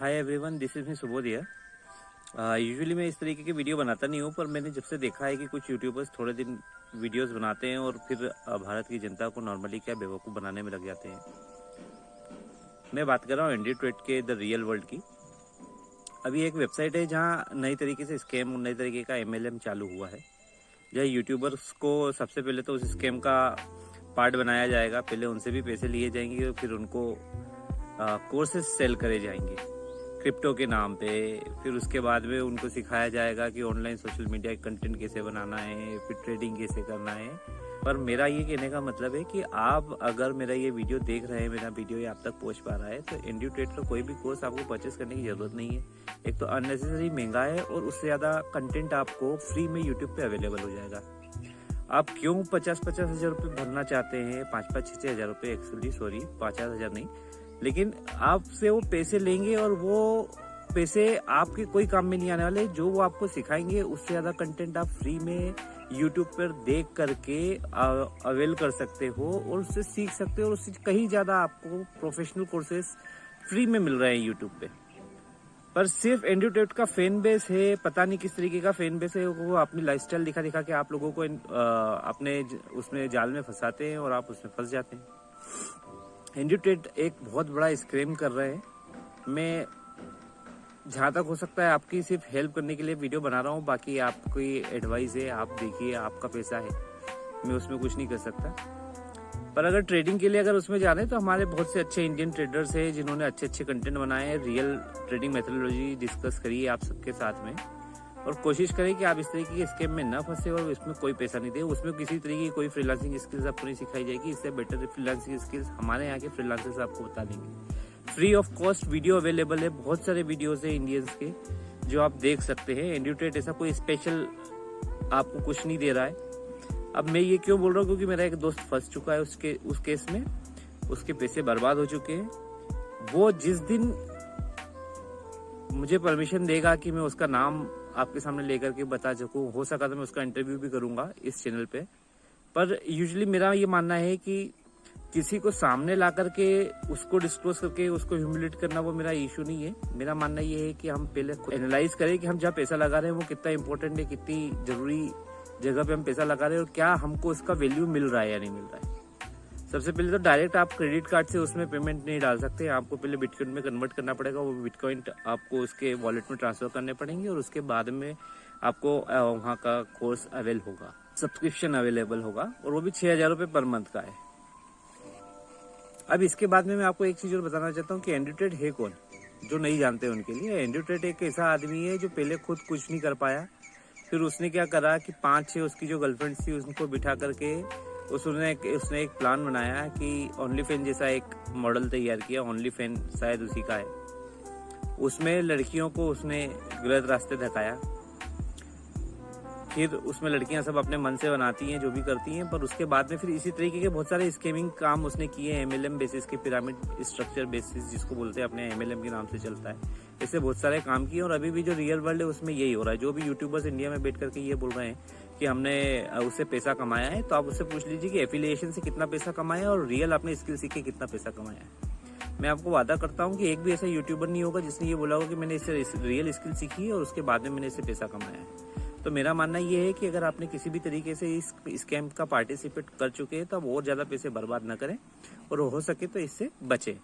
Hi everyone, this is me Subodh here. Usually मैं इस तरीके की वीडियो बनाता नहीं हूँ, पर मैंने जब से देखा है कि कुछ यूट्यूबर्स थोड़े दिन वीडियोस बनाते हैं और फिर भारत की जनता को नॉर्मली क्या बेवकूफ़ बनाने में लग जाते हैं। मैं बात कर रहा हूँ इंडिया ट्रेड के द रियल वर्ल्ड की। अभी एक वेबसाइट है जहाँ नई तरीके से स्कैम, नई तरीके का MLM चालू हुआ है, जहाँ यूट्यूबर्स को सबसे पहले तो उस स्कैम का पार्ट बनाया जाएगा। पहले उनसे भी पैसे लिए जाएंगे और फिर उनको कोर्सेज सेल करे जाएंगे क्रिप्टो के नाम पे। फिर उसके बाद में उनको सिखाया जाएगा कि ऑनलाइन सोशल मीडिया कंटेंट कैसे बनाना है, फिर ट्रेडिंग कैसे करना है। पर मेरा ये कहने का मतलब है कि आप अगर मेरा ये वीडियो देख रहे हैं, मेरा वीडियो ये आप तक पहुंच पा रहा है, तो इंडिट्रेड का कोई भी कोर्स आपको परचेस करने की जरूरत नहीं है। एक तो अननेसेसरी महंगा है और उससे ज़्यादा कंटेंट आपको फ्री में यूट्यूब पे अवेलेबल हो जाएगा। आप क्यों 50-50 हज़ार रुपये भरना चाहते हैं, 5-6 हज़ार रुपये, एक्चुअली सॉरी 5 हज़ार नहीं, लेकिन आपसे वो पैसे लेंगे और वो पैसे आपके कोई काम में नहीं आने वाले। जो वो आपको सिखाएंगे उससे ज़्यादा कंटेंट आप फ्री में यूट्यूब पर देख करके अवेल कर सकते हो और उससे सीख सकते हो, और उससे कहीं ज़्यादा आपको प्रोफेशनल कोर्सेज फ्री में मिल रहे हैं यूट्यूब पे। पर सिर्फ एंड्यूटेट का फैन बेस है, पता नहीं किस तरीके का फैन बेस है, वो अपनी लाइफस्टाइल दिखा दिखा के आप लोगों को अपने उसमें जाल में फंसाते हैं और आप उसमें फंस जाते हैं। एंड्यूटेट एक बहुत बड़ा स्कैम कर रहे हैं। मैं जहाँ तक हो सकता है आपकी सिर्फ हेल्प करने के लिए वीडियो बना रहा हूँ, बाकी आपकी एडवाइस है, आप देखिए, आपका पैसा है, मैं उसमें कुछ नहीं कर सकता। पर अगर ट्रेडिंग के लिए अगर उसमें जाने तो हमारे बहुत से अच्छे इंडियन ट्रेडर्स हैं जिन्होंने अच्छे अच्छे कंटेंट बनाए हैं। रियल ट्रेडिंग मेथोडोलॉजी डिस्कस करिए आप सबके साथ में, और कोशिश करें कि आप इस तरीके के स्कैम में न फंसे और इसमें कोई पैसा नहीं दे। उसमें किसी तरीके की कोई फ्रीलांसिंग स्किल्स आपको नहीं सिखाई जाएगी। इससे बेटर फ्रीलांसिंग स्किल्स हमारे यहाँ के फ्रीलांसर्स आपको बता देंगे। Free of cost video available है, बहुत सारे वीडियोस है इंडियंस के जो आप देख सकते हैं। एंड्यूटेट ऐसा कोई स्पेशल आपको कुछ नहीं दे रहा है। अब मैं ये क्यों बोल रहा हूँ, क्योंकि मेरा एक दोस्त फंस चुका है उस केस में, उसके पैसे बर्बाद हो चुके हैं। वो जिस दिन मुझे परमिशन देगा कि मैं उसका नाम आपके सामने लेकर के बता सकूं, हो सका तो मैं उसका इंटरव्यू भी करूंगा इस चैनल पे। पर यूजुअली मेरा ये मानना है कि किसी को सामने ला करके उसको डिस्क्लोज करके उसको ह्यूमिलेट करना वो मेरा इशू नहीं है। मेरा मानना ये है कि हम पहले एनालाइज करें कि हम जहाँ पैसा लगा रहे हैं वो कितना इंपॉर्टेंट है, कितनी जरूरी जगह पे हम पैसा लगा रहे हैं और क्या हमको उसका वैल्यू मिल रहा है या नहीं मिल रहा है। सबसे पहले तो डायरेक्ट आप क्रेडिट कार्ड से उसमें पेमेंट नहीं डाल सकते, आपको पहले बिटकॉइन में कन्वर्ट करना पड़ेगा। वो बिटकॉइन आपको उसके वॉलेट में ट्रांसफर करने पड़ेंगे और उसके बाद में आपको वहाँ का कोर्स अवेल होगा, सब्सक्रिप्शन अवेलेबल होगा, और वो भी 6,000 रुपये पर मंथ का है। अब इसके बाद में मैं आपको एक चीज और बताना चाहता हूँ कि एंड्यूटेट है कौन, जो नहीं जानते उनके लिए। एंड्यूटेट एक ऐसा आदमी है जो पहले खुद कुछ नहीं कर पाया, फिर उसने क्या करा कि 5-6 उसकी जो गर्लफ्रेंड्स थी उनको बिठा करके उसने एक प्लान बनाया कि ओनली फैन जैसा एक मॉडल तैयार किया। ओनली फैन शायद उसी का है। उसमें लड़कियों को उसने गलत रास्ते धकाया, फिर उसमें लड़कियां सब अपने मन से बनाती हैं, जो भी करती हैं। पर उसके बाद में फिर इसी तरीके के बहुत सारे स्कैमिंग काम उसने किए हैं। MLM बेसिस के, पिरामिड स्ट्रक्चर बेसिस जिसको बोलते हैं, अपने MLM के नाम से चलता है। इससे बहुत सारे काम किए और अभी भी जो रियल वर्ल्ड है उसमें यही हो रहा है। जो भी यूट्यूबर्स इंडिया में बैठ करके ये बोल रहे हैं कि हमने उससे पैसा कमाया है, तो आप उससे पूछ लीजिए कि एफिलिएशन से कितना पैसा कमाया और रियल आपने स्किल सीख के कितना पैसा कमाया है। मैं आपको वादा करता हूँ कि एक भी ऐसा यूट्यूबर नहीं होगा जिसने ये बोला होगा कि मैंने इससे रियल स्किल सीखी है और उसके बाद में मैंने इससे पैसा कमाया है। तो मेरा मानना ये है कि अगर आपने किसी भी तरीके से इस स्कैम का पार्टिसिपेट कर चुके हैं तो आप और ज़्यादा पैसे बर्बाद न करें और हो सके तो इससे बचें।